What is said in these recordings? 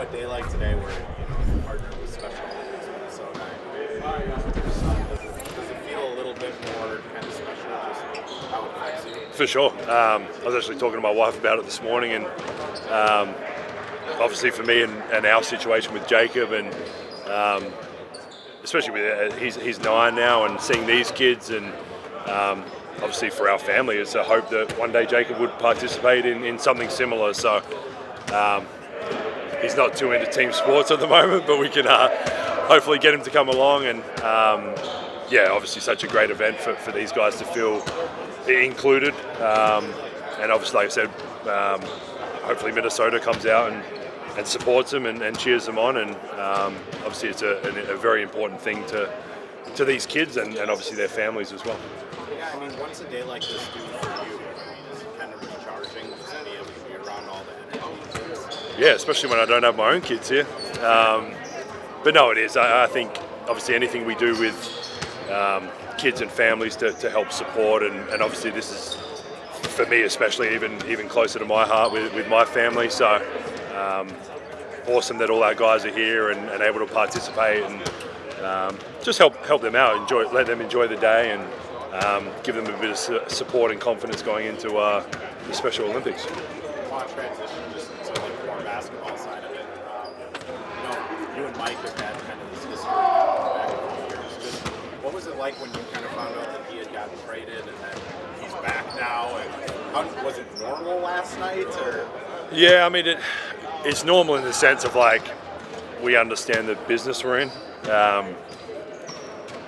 a day like today where you partnered with Special Olympics Minnesota, does it feel a little bit more kind of special, just how it affects you? For sure. I was actually talking to my wife about it this morning, and obviously for me and our situation with Jacob, and especially with he's 9 now, and seeing these kids, and obviously for our family, it's a hope that one day Jacob would participate in something similar. So he's not too into team sports at the moment, but we can hopefully get him to come along. And obviously such a great event for these guys to feel included. And obviously, like I said, hopefully Minnesota comes out and supports them and cheers them on. And obviously it's a very important thing to these kids and obviously their families as well. Yeah, I mean, what's a day like this do for you? I mean, is it kind of recharging to be able to be around all the energy? Yeah, especially when I don't have my own kids here. But no, it is. I think obviously anything we do with kids and families to help support, and obviously this is, for me especially, even closer to my heart with my family. So awesome that all our guys are here and able to participate, and just help them out, let them enjoy the day, and give them a bit of support and confidence going into the Special Olympics. Transition just to the more basketball side of it. You and Mike have had kind of this history back a few years. Just what was it like when you kind of found out that he had gotten traded and then he's back now? And was it normal last night, or? Yeah, I mean it's normal in the sense of like we understand the business we're in. I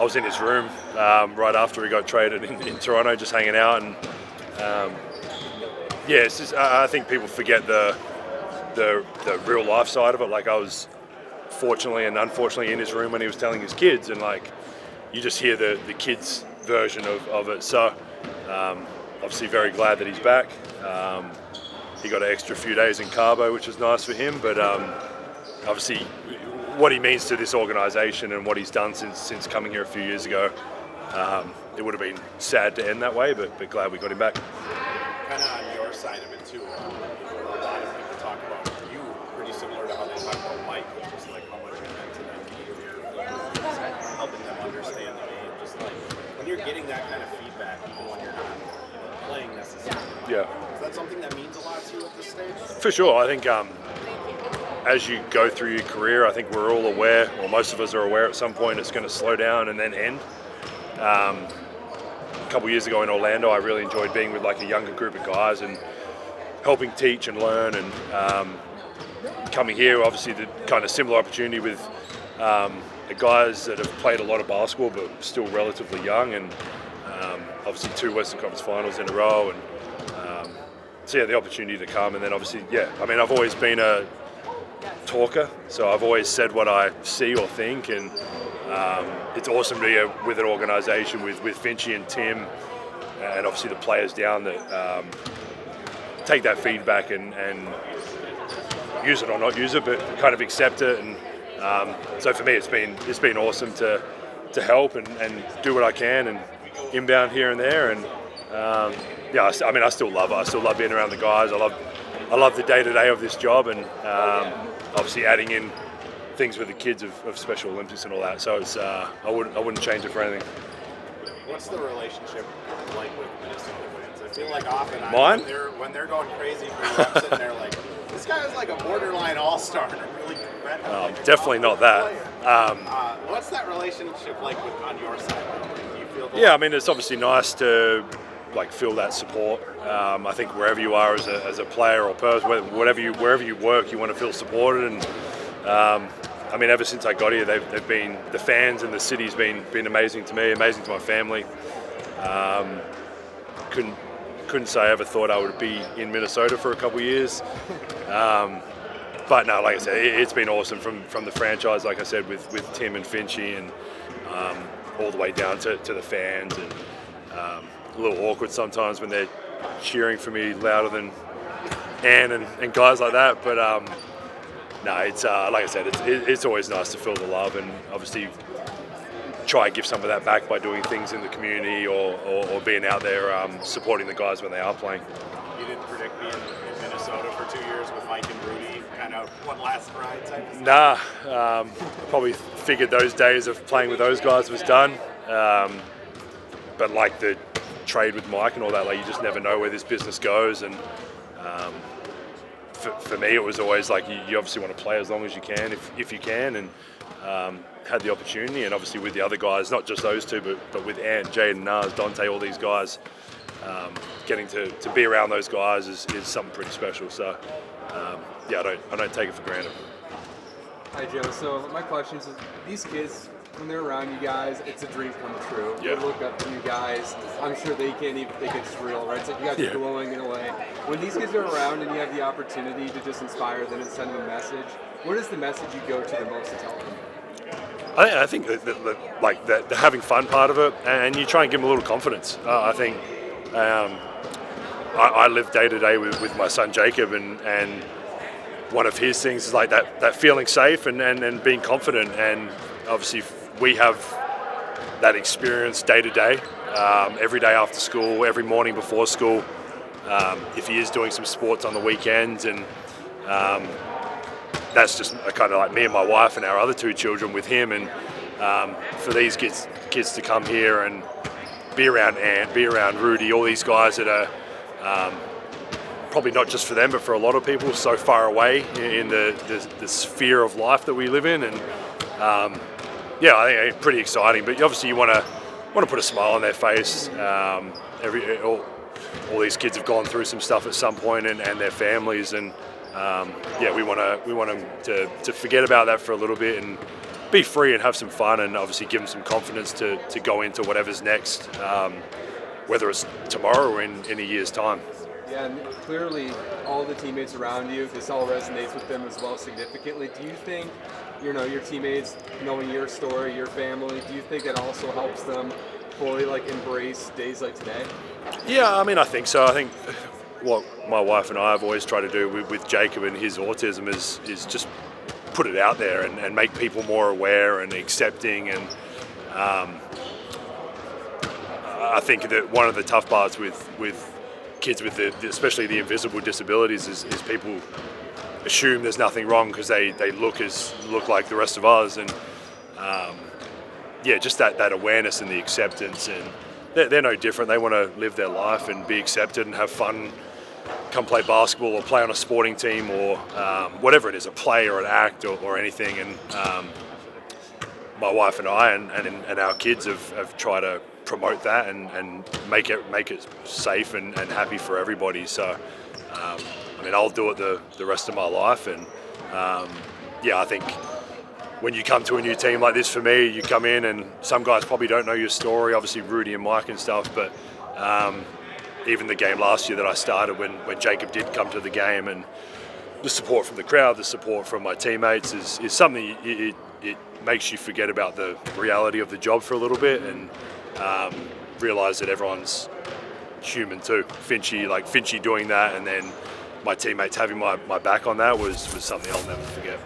was in his room right after he got traded in Toronto, just hanging out, and it's just, I think people forget the real life side of it. Like I was fortunately and unfortunately in his room when he was telling his kids, and like you just hear the kids' version of it. So obviously very glad that he's back. He got an extra few days in Cabo, which is nice for him, but obviously what he means to this organisation and what he's done since coming here a few years ago, it would have been sad to end that way, but glad we got him back. Kind of on your side of it too, a lot of people talk about you pretty similar to how they talk about Mike, just like how much it meant to them, helping them understand the game. Just like when you're getting that kind of feedback, even when you're not playing necessarily. Yeah. Is that something that means a lot to you at this stage? For sure. I think as you go through your career, I think we're all aware, or most of us are aware at some point it's going to slow down and then end. A couple years ago in Orlando, I really enjoyed being with like a younger group of guys and helping teach and learn, and coming here, obviously the kind of similar opportunity with the guys that have played a lot of basketball but still relatively young, and obviously 2 Western Conference Finals in a row, and the opportunity to come, and then obviously, I mean, I've always been a talker, so I've always said what I see or think, and it's awesome to be with an organisation with Finchy and Tim, and obviously the players down that take that feedback and use it or not use it, but kind of accept it. And so for me, it's been awesome to help and do what I can and inbound here and there. And I mean, I still love it. I still love being around the guys. I love the day-to-day of this job, and obviously adding in things with the kids of Special Olympics and all that. So it's I wouldn't change it for anything. What's the relationship like with Minnesota fans? I feel like often when they're going crazy for you, I'm sitting there like, this guy is like a borderline all-star and a really definitely not that. What's that relationship like on your side? Do you feel I mean, it's obviously nice to like feel that support. I think wherever you are as a player or person, wherever you work, you want to feel supported. And I mean, ever since I got here, they've been, the fans and the city's been amazing to me, amazing to my family. Couldn't say I ever thought I would be in Minnesota for a couple of years. But no, like I said, it's been awesome from the franchise, like I said, with Tim and Finchy, and all the way down to the fans, and a little awkward sometimes when they're cheering for me louder than Ann and guys like that. But no, it's like I said, it's always nice to feel the love, and obviously try and give some of that back by doing things in the community or being out there supporting the guys when they are playing. You didn't predict being in Minnesota for 2 years with Mike and Rudy kind kind of one last ride type of stuff? Nah, probably figured those days of playing with those guys was done. But like the trade with Mike and all that, like you just never know where this business goes. And for me, it was always like you obviously want to play as long as you can, if you can, and had the opportunity. And obviously with the other guys, not just those two, but with Ant, Jaden, Nas, Dante, all these guys, getting to be around those guys is something pretty special. So yeah, I don't take it for granted. Hi Joe, so my question is, these kids, when they're around you guys, it's a dream come true. Yeah. They look up to you guys. I'm sure they can't even think it's real, right? It's like you guys are glowing in a way. When these kids are around and you have the opportunity to just inspire them and send them a message, what is the message you go to the most to tell them? I think that the having fun part of it, and you try and give them a little confidence. I think I live day to day with my son Jacob, and one of his things is like that feeling safe and being confident. And obviously we have that experience day to day, every day after school, every morning before school. If he is doing some sports on the weekends, and that's just kind of like me and my wife and our other two children with him. And for these kids to come here and be around Ant, be around Rudy, all these guys that are probably not just for them, but for a lot of people so far away in the sphere of life that we live in. And yeah, I think it's pretty exciting. But obviously you want to put a smile on their face. All these kids have gone through some stuff at some point, and their families, and yeah, we want them to forget about that for a little bit and be free and have some fun, and obviously give them some confidence to go into whatever's next, whether it's tomorrow or in a year's time. Yeah, and clearly all the teammates around you, this all resonates with them as well significantly. Do you think, your teammates knowing your story, your family, do you think that also helps them fully embrace days like today? Yeah, I mean, I think so. I think what my wife and I have always tried to do with Jacob and his autism is just put it out there and make people more aware and accepting. And I think that one of the tough parts with kids with especially the invisible disabilities is people assume there's nothing wrong because they look like the rest of us. And yeah, just that awareness and the acceptance, and they're no different. They want to live their life and be accepted and have fun, come play basketball or play on a sporting team or whatever it is, a play or an act or anything. And my wife and I and our kids have tried to promote that and make it safe and happy for everybody. So I mean, I'll do it the rest of my life. And yeah, I think when you come to a new team like this, for me, you come in and some guys probably don't know your story, obviously Rudy and Mike and stuff, but even the game last year that I started, when Jacob did come to the game, and the support from the crowd, the support from my teammates is something it makes you forget about the reality of the job for a little bit, and realise that everyone's human too. Finchy doing that, and then my teammates having my back on that was something I'll never forget.